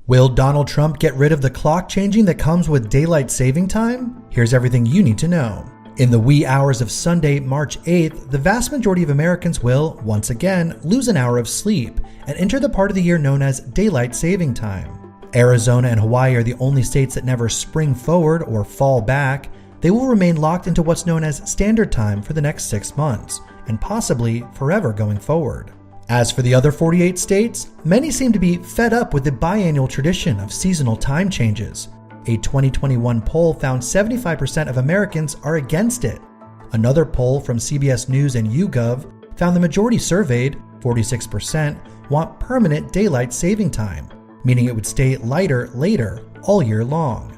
Will Donald Trump get rid of the clock changing that comes with daylight saving time? Here's everything you need to know. In the wee hours of Sunday, March 8th, the vast majority of Americans will, once again, lose an hour of sleep and enter the part of the year known as daylight saving time. Arizona and Hawaii are the only states that never spring forward or fall back. They will remain locked into what's known as standard time for the next 6 months, and possibly forever going forward. As for the other 48 states, many seem to be fed up with the biannual tradition of seasonal time changes. A 2021 poll found 75% of Americans are against it. Another poll from CBS News and YouGov found the majority surveyed, 46%, want permanent daylight saving time, meaning it would stay lighter later all year long.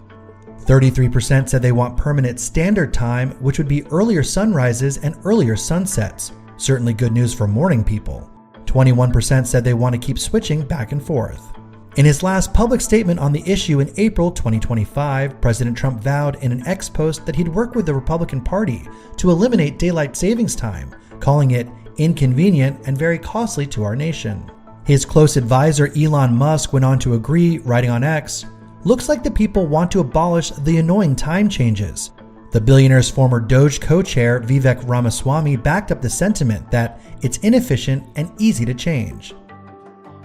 33% said they want permanent standard time, which would be earlier sunrises and earlier sunsets. Certainly good news for morning people. 21% said they want to keep switching back and forth. In his last public statement on the issue in April 2025, President Trump vowed in an X post that he'd work with the Republican Party to eliminate daylight savings time, calling it inconvenient and very costly to our nation. His close advisor Elon Musk went on to agree, writing on X, "Looks like the people want to abolish the annoying time changes." The billionaire's former Doge co-chair Vivek Ramaswamy backed up the sentiment that it's inefficient and easy to change.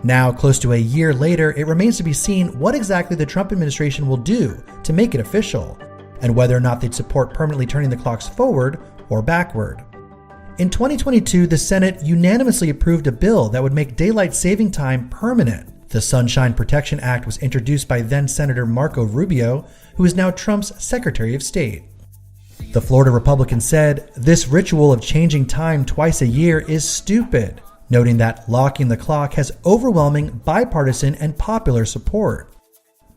Now, close to a year later, it remains to be seen what exactly the Trump administration will do to make it official, and whether or not they'd support permanently turning the clocks forward or backward. In 2022, the Senate unanimously approved a bill that would make daylight saving time permanent. The Sunshine Protection Act was introduced by then-Senator Marco Rubio, who is now Trump's Secretary of State. The Florida Republican said, "This ritual of changing time twice a year is stupid," noting that locking the clock has overwhelming bipartisan and popular support.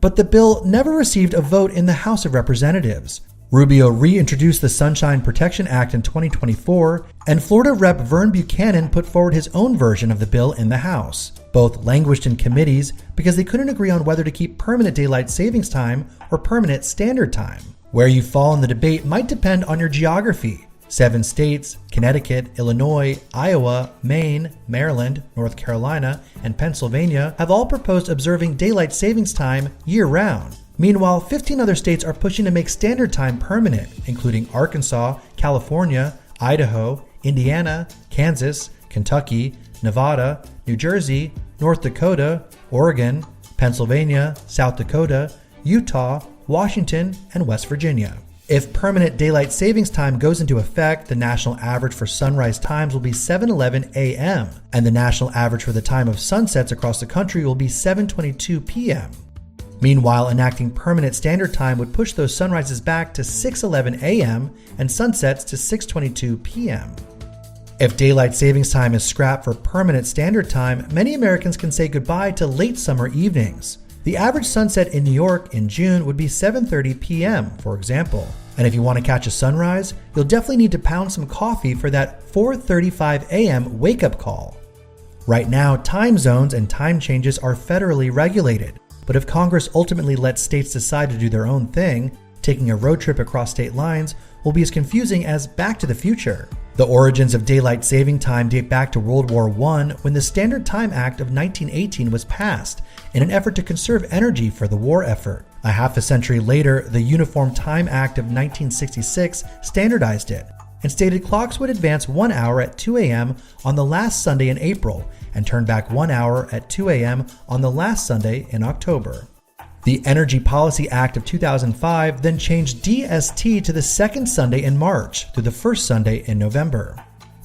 But the bill never received a vote in the House of Representatives. Rubio reintroduced the Sunshine Protection Act in 2024, and Florida Rep. Vern Buchanan put forward his own version of the bill in the House. Both languished in committees because they couldn't agree on whether to keep permanent daylight savings time or permanent standard time. Where you fall in the debate might depend on your geography. 7 states, Connecticut, Illinois, Iowa, Maine, Maryland, North Carolina, and Pennsylvania, have all proposed observing daylight savings time year-round. Meanwhile, 15 other states are pushing to make standard time permanent, including Arkansas, California, Idaho, Indiana, Kansas, Kentucky, Nevada, New Jersey, North Dakota, Oregon, Pennsylvania, South Dakota, Utah, Washington, and West Virginia. If permanent daylight savings time goes into effect, the national average for sunrise times will be 7:11 a.m., and the national average for the time of sunsets across the country will be 7:22 p.m. Meanwhile, enacting permanent standard time would push those sunrises back to 6:11 a.m. and sunsets to 6:22 p.m. If daylight savings time is scrapped for permanent standard time, many Americans can say goodbye to late summer evenings. The average sunset in New York in June would be 7:30 p.m., for example. And if you want to catch a sunrise, you'll definitely need to pound some coffee for that 4:35 a.m. wake-up call. Right now, time zones and time changes are federally regulated, but if Congress ultimately lets states decide to do their own thing, taking a road trip across state lines will be as confusing as Back to the Future. The origins of daylight saving time date back to World War I, when the Standard Time Act of 1918 was passed in an effort to conserve energy for the war effort. A half a century later, the Uniform Time Act of 1966 standardized it and stated clocks would advance 1 hour at 2 a.m. on the last Sunday in April and turn back 1 hour at 2 a.m. on the last Sunday in October. The Energy Policy Act of 2005 then changed DST to the second Sunday in March through the first Sunday in November.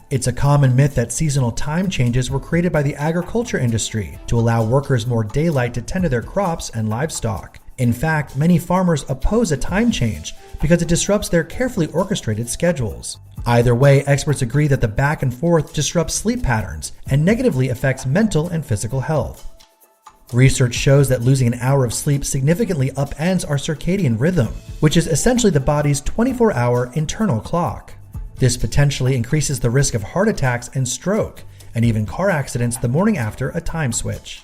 It's a common myth that seasonal time changes were created by the agriculture industry to allow workers more daylight to tend to their crops and livestock. In fact, many farmers oppose a time change because it disrupts their carefully orchestrated schedules. Either way, experts agree that the back and forth disrupts sleep patterns and negatively affects mental and physical health. Research shows that losing an hour of sleep significantly upends our circadian rhythm, which is essentially the body's 24-hour internal clock. This potentially increases the risk of heart attacks and stroke, and even car accidents the morning after a time switch.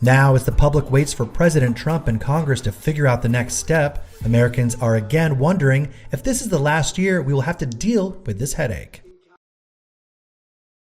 Now, as the public waits for President Trump and Congress to figure out the next step, Americans are again wondering if this is the last year we will have to deal with this headache.